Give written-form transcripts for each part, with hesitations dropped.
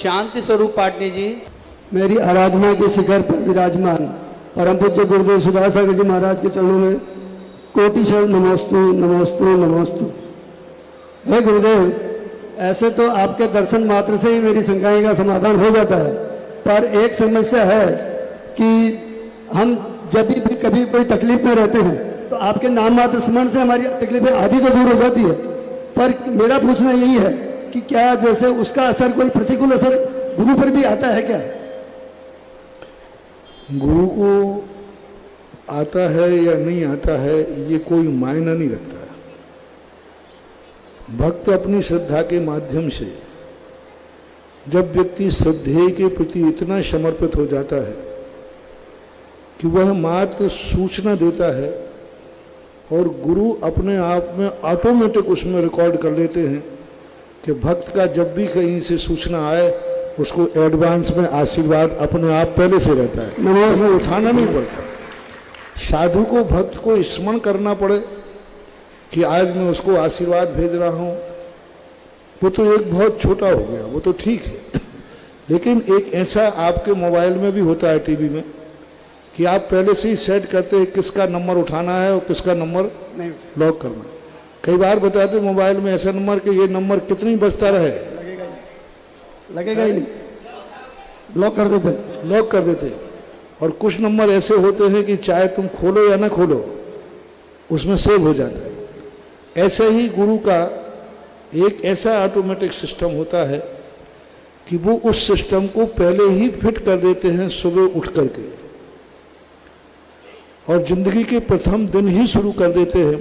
शांति स्वरूप पाटनी जी। मेरी आराधना के शिखर पर विराजमान परम पूज्य गुरुदेव सुधार सागर जी महाराज के चरणों में कोटिशर नमोस्तु नमोस्तु नमोस्तु। हे गुरुदेव, ऐसे तो आपके दर्शन मात्र से ही मेरी शंकाएं का समाधान हो जाता है, पर एक समस्या है कि हम जब भी कभी कोई तकलीफ में रहते हैं तो आपके नाम मात्र स्मरण से हमारी तकलीफें आधी तो दूर हो जाती है। पर मेरा पूछना यही है कि क्या जैसे उसका असर, कोई प्रतिकूल असर गुरु पर भी आता है क्या? गुरु को आता है या नहीं आता है ये कोई मायना नहीं रखता है। भक्त अपनी श्रद्धा के माध्यम से, जब व्यक्ति श्रद्धेय के प्रति इतना समर्पित हो जाता है कि वह मात्र सूचना देता है और गुरु अपने आप में ऑटोमेटिक उसमें रिकॉर्ड कर लेते हैं कि भक्त का जब भी कहीं से सूचना आए उसको एडवांस में आशीर्वाद अपने आप पहले से रहता है, उसमें उठाना नहीं पड़ता। साधु को, भक्त को स्मरण करना पड़े कि आज मैं उसको आशीर्वाद भेज रहा हूँ, वो तो एक बहुत छोटा हो गया, वो तो ठीक है। लेकिन एक ऐसा आपके मोबाइल में भी होता है, टीवी में, कि आप पहले से ही सेट करते हैं किसका नंबर उठाना है और किसका नंबर लॉक करना है। कई बार बताते मोबाइल में ऐसा नंबर कि ये नंबर कितनी बजता रहे, लगेगा ही नहीं, लॉक कर देते। और कुछ नंबर ऐसे होते हैं कि चाहे तुम खोलो या ना खोलो उसमें सेव हो जाता है। ऐसे ही गुरु का एक ऐसा ऑटोमेटिक सिस्टम होता है कि वो उस सिस्टम को पहले ही फिट कर देते हैं सुबह उठ करके, और जिंदगी के प्रथम दिन ही शुरू कर देते हैं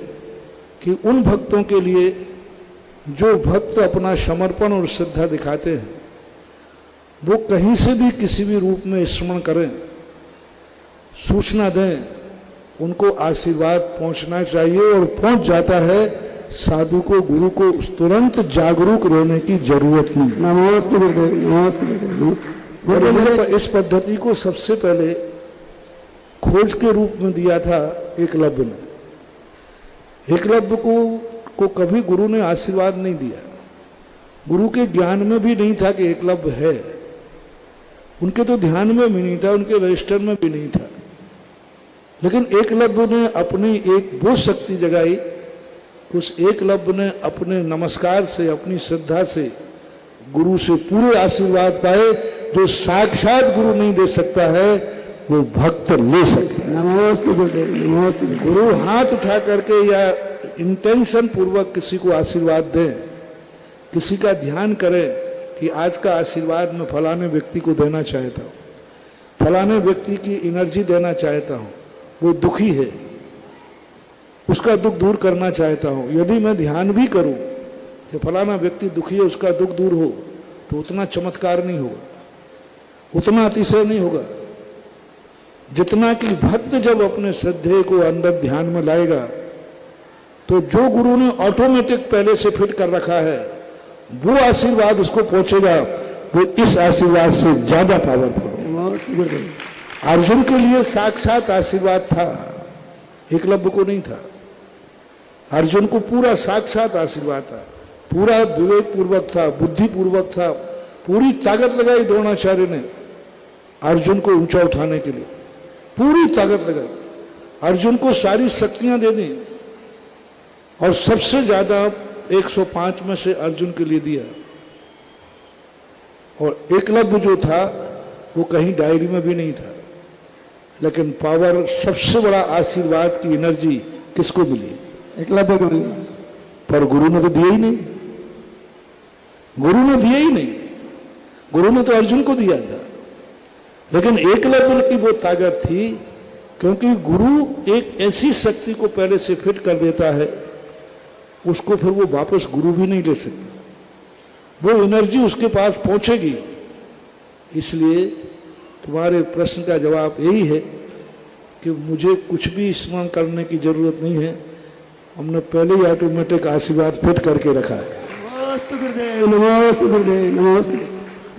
कि उन भक्तों के लिए जो भक्त अपना समर्पण और श्रद्धा दिखाते हैं वो कहीं से भी किसी भी रूप में स्मरण करें, सूचना दें, उनको आशीर्वाद पहुंचना चाहिए और पहुंच जाता है। साधु को, गुरु को तुरंत जागरूक रहने की जरूरत नहीं। नमस्ते गुरुदेव, नमस्ते गुरुदेव। इस पद्धति को सबसे पहले खोज के रूप में दिया था एकलव्य ने। एकलव्य को कभी गुरु ने आशीर्वाद नहीं दिया, गुरु के ज्ञान में भी नहीं था कि एकलव्य है, उनके तो ध्यान में भी नहीं था, उनके रजिस्टर में भी नहीं था। लेकिन एकलव्य ने अपनी एक वो शक्ति जगाई, उस एकलव्य ने अपने नमस्कार से, अपनी श्रद्धा से गुरु से पूरे आशीर्वाद पाए। जो साक्षात गुरु नहीं दे सकता है वो भक्त ले सकता है। नमस्ते गुरुदेव, नमस्ते। गुरु हाथ उठा करके या इंटेंशन पूर्वक किसी को आशीर्वाद दें, किसी का ध्यान करें कि आज का आशीर्वाद मैं फलाने व्यक्ति को देना चाहता हूँ, फलाने व्यक्ति की एनर्जी देना चाहता हूँ, वो दुखी है, उसका दुख दूर करना चाहता हूँ। यदि मैं ध्यान भी करूँ कि फलाना व्यक्ति दुखी है, उसका दुख दूर हो, तो उतना चमत्कार नहीं होगा, उतना अतिशय नहीं होगा जितना कि भक्त जब अपने श्रद्धेय को अंदर ध्यान में लाएगा तो जो गुरु ने ऑटोमेटिक पहले से फिट कर रखा है वो आशीर्वाद उसको पहुंचेगा, वो इस आशीर्वाद से ज्यादा पावरफुल है। अर्जुन के लिए साक्षात आशीर्वाद था, एकलव्य को नहीं था। अर्जुन को पूरा साक्षात आशीर्वाद था, पूरा विवेक पूर्वक था, बुद्धि पूर्वक था, पूरी ताकत लगाई द्रोणाचार्य ने अर्जुन को ऊंचा उठाने के लिए, पूरी ताकत लगाई, अर्जुन को सारी शक्तियां दे दी और सबसे ज्यादा 105 में से अर्जुन के लिए दिया। और एकलव्य जो था वो कहीं डायरी में भी नहीं था, लेकिन पावर, सबसे बड़ा आशीर्वाद की एनर्जी किसको मिली? एकलव्य को मिली। पर गुरु ने तो दिया ही नहीं, गुरु ने दिया ही नहीं, गुरु ने तो अर्जुन को दिया था। लेकिन एकलव्य की वो ताकत थी क्योंकि गुरु एक ऐसी शक्ति को पहले से फिट कर देता है, उसको फिर वो वापस गुरु भी नहीं ले सकता, वो एनर्जी उसके पास पहुंचेगी। इसलिए तुम्हारे प्रश्न का जवाब यही है कि मुझे कुछ भी स्मरण करने की जरूरत नहीं है, हमने पहले ही ऑटोमेटिक आशीर्वाद फिट करके रखा है। नमस्ते गुरुदेव, नमस्ते गुरुदेव, नमस्ते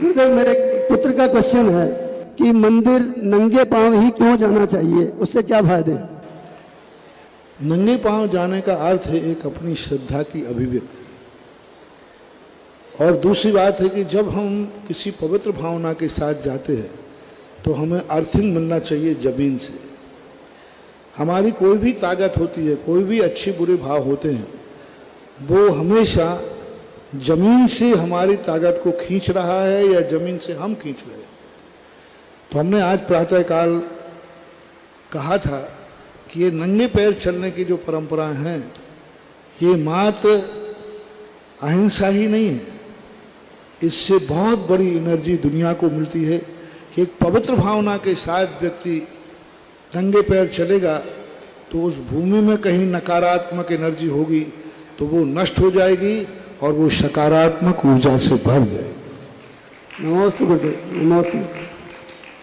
गुरुदेव। मेरे पुत्र का क्वेश्चन है कि मंदिर नंगे पांव ही क्यों जाना चाहिए, उससे क्या फायदे? नंगे पांव जाने का अर्थ है एक अपनी श्रद्धा की अभिव्यक्ति। और दूसरी बात है कि जब हम किसी पवित्र भावना के साथ जाते हैं तो हमें अर्थिंग मिलना चाहिए जमीन से। हमारी कोई भी ताकत होती है, कोई भी अच्छे बुरे भाव होते हैं, वो हमेशा जमीन से हमारी ताकत को खींच रहा है या जमीन से हम खींच रहे हैं। तो हमने आज प्रातःकाल कहा था कि ये नंगे पैर चलने की जो परंपरा हैं, ये मात्र अहिंसा ही नहीं है, इससे बहुत बड़ी एनर्जी दुनिया को मिलती है कि एक पवित्र भावना के साथ व्यक्ति नंगे पैर चलेगा तो उस भूमि में कहीं नकारात्मक एनर्जी होगी तो वो नष्ट हो जाएगी और वो सकारात्मक ऊर्जा से भर जाएगी। नमस्ते गुरुदेव, नमस्ते।